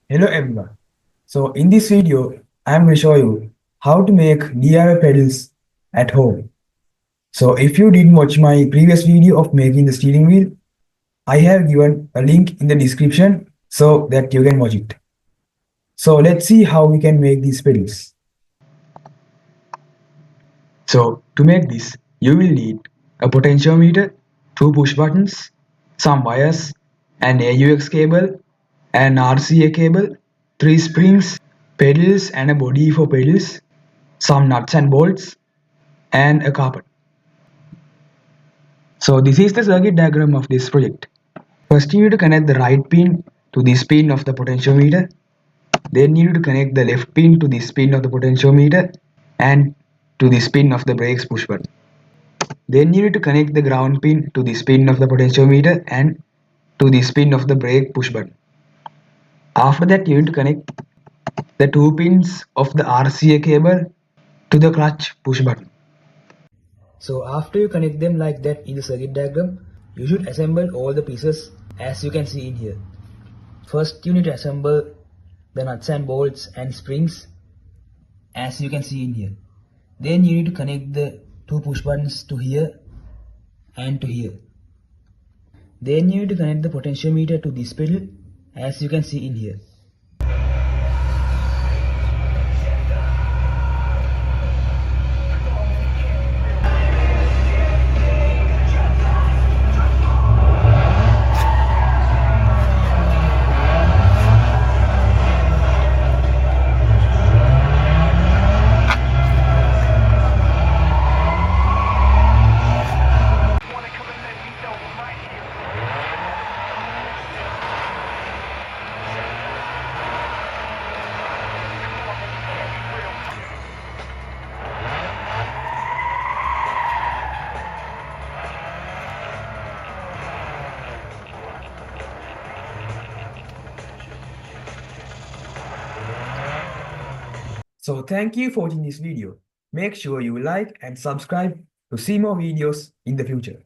Hello everyone. So in this video, I am going to show you how to make DIY pedals at home. So if you didn't watch my previous video of making the steering wheel, I have given a link in the description so that you can watch it. So let's see how we can make these pedals. So to make this, you will need a potentiometer, two push buttons, some wires, an AUX cable, an RCA cable, three springs, pedals and a body for pedals, some nuts and bolts, and a carpet. So this is the circuit diagram of this project. First you need to connect the right pin to this pin of the potentiometer. Then you need to connect the left pin to this pin of the potentiometer and to this pin of the brakes push button. Then you need to connect the ground pin to this pin of the potentiometer and to this pin of the brake push button. After that you need to connect the two pins of the RCA cable to the clutch push button. So after you connect them like that in the circuit diagram, you should assemble all the pieces as you can see in here. First you need to assemble the nuts and bolts and springs as you can see in here. Then you need to connect the two push buttons to here and to here. Then you need to connect the potentiometer to this pedal as you can see in here. So thank you for watching this video. Make sure you like and subscribe to see more videos in the future.